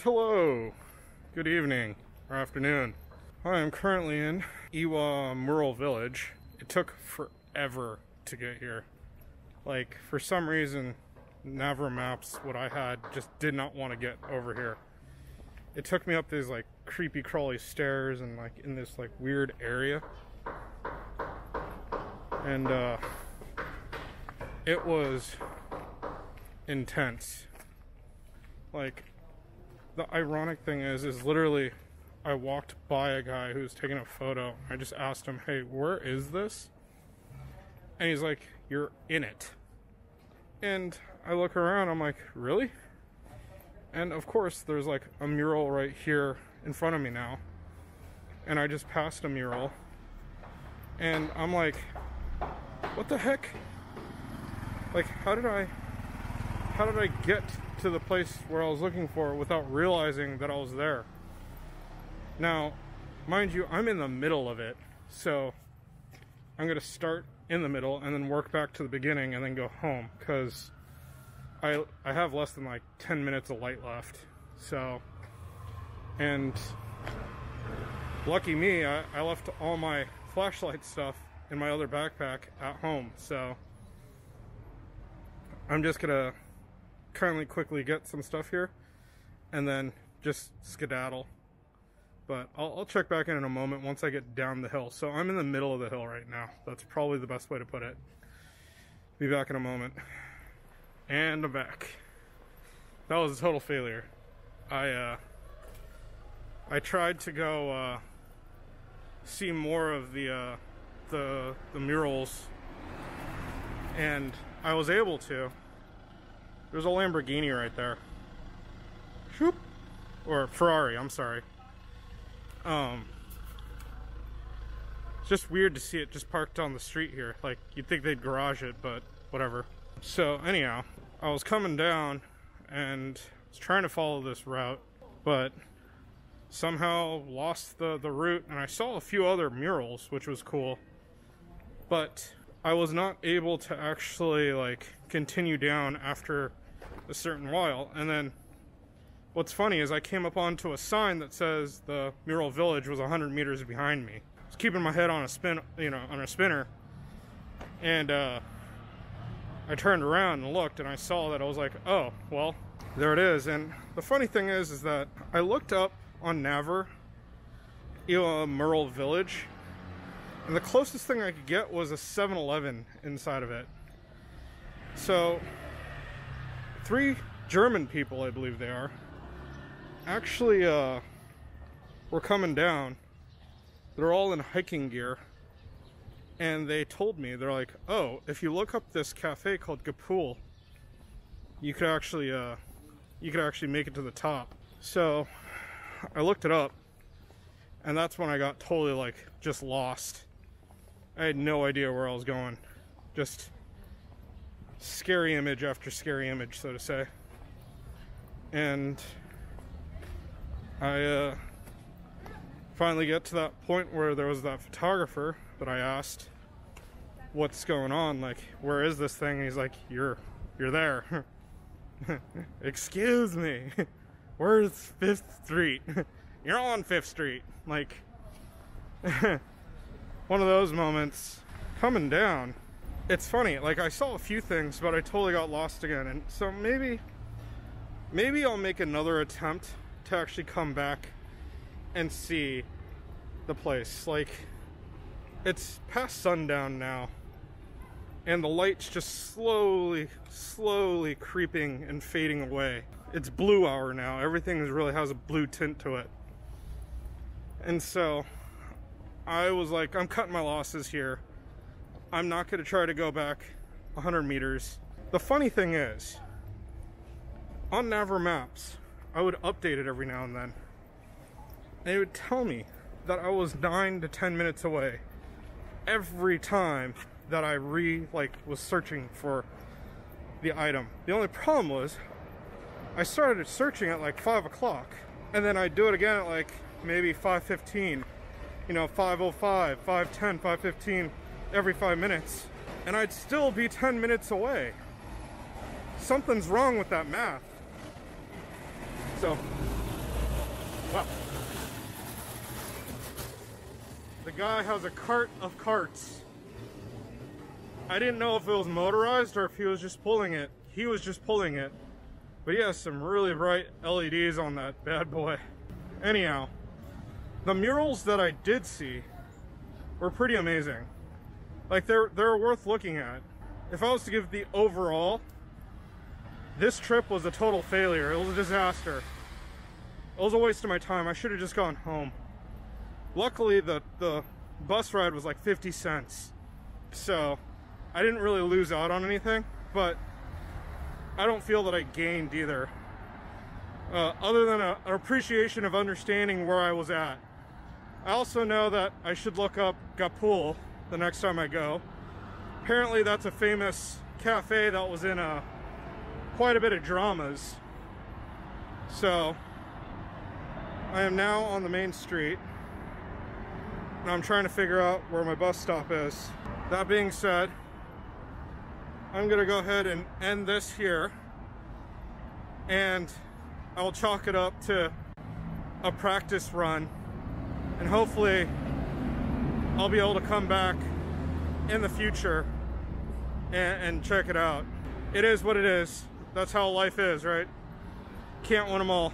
Hello, good evening or afternoon. I am currently in Ihwa Mural Village. It took forever to get here. Like, for some reason, Naver maps, what I had, just did not want to get over here. It took me up these like creepy crawly stairs and like in this like weird area. And it was intense. Like, the ironic thing is literally I walked by a guy who was taking a photo. I just asked him, hey, where is this? And he's like, you're in it. And I look around, I'm like, really? And of course there's like a mural right here in front of me now. And I just passed a mural. And I'm like, what the heck? Like, how did I get to the place where I was looking for without realizing that I was there? Now, mind you, I'm in the middle of it, so I'm gonna start in the middle and then work back to the beginning and then go home, because I have less than like 10 minutes of light left. So, and lucky me, I left all my flashlight stuff in my other backpack at home, so I'm just gonna kindly quickly get some stuff here and then just skedaddle. But I'll check back in a moment once I get down the hill. So I'm in the middle of the hill right now. That's probably the best way to put it. Be back in a moment. And I'm back. That was a total failure. I tried to go see more of the murals, and I was able to. There's a Lamborghini right there. Shoop. Or Ferrari, I'm sorry. It's just weird to see it just parked on the street here. Like, you'd think they'd garage it, but whatever. So anyhow, I was coming down and was trying to follow this route, but somehow lost the route, and I saw a few other murals, which was cool. But I was not able to actually like continue down after a certain while. And then what's funny is I came up onto a sign that says the Mural Village was 100 meters behind me. I was keeping my head on a spin, on a spinner, and I turned around and looked, and I saw that. I was like, oh, well, there it is. And the funny thing is that I looked up on Naver, Ihwa Mural Village, and the closest thing I could get was a 7-Eleven inside of it. So 3 German people, I believe they are, actually were coming down. They're all in hiking gear, and they told me, they're like, oh, if you look up this cafe called Gapool, you could actually make it to the top. So I looked it up, and that's when I got totally like just lost. I had no idea where I was going. Just scary image after scary image, so to say. And I finally get to that point where there was that photographer that I asked, what's going on? Like, where is this thing? And he's like, you're there. Excuse me. Where's 5th Street? You're on 5th Street. Like, one of those moments. Coming down, it's funny, like I saw a few things, but I totally got lost again. And so maybe I'll make another attempt to actually come back and see the place. Like, it's past sundown now, and the light's just slowly creeping and fading away. It's blue hour now. Everything really has a blue tint to it. And so I was like, I'm cutting my losses here. I'm not going to try to go back 100 meters. The funny thing is, on Naver maps, I would update it every now and then, and it would tell me that I was 9 to 10 minutes away every time that I was searching for the item. The only problem was I started searching at like 5 o'clock, and then I'd do it again at like maybe 5:15, 5:05, 5:10, 5:15, every 5 minutes, and I'd still be 10 minutes away. Something's wrong with that math. So Wow. The guy has a cart of carts. I didn't know if it was motorized or if he was just pulling it. He was just pulling it. But he has some really bright LEDs on that bad boy. Anyhow, the murals that I did see were pretty amazing. Like, they're worth looking at. If I was to give the overall, this trip was a total failure. It was a disaster. It was a waste of my time. I should have just gone home. Luckily, the bus ride was like 50 cents. So I didn't really lose out on anything, but I don't feel that I gained either. Other than an appreciation of understanding where I was at. I also know that I should look up Gapul the next time I go. Apparently that's a famous cafe that was in quite a bit of dramas. So I am now on the main street and I'm trying to figure out where my bus stop is. That being said, I'm gonna go ahead and end this here, and I'll chalk it up to a practice run, and hopefully I'll be able to come back in the future and check it out. It is what it is. That's how life is, right? Can't win them all.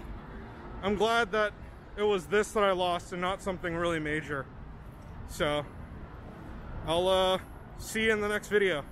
I'm glad that it was this that I lost and not something really major. So I'll see you in the next video.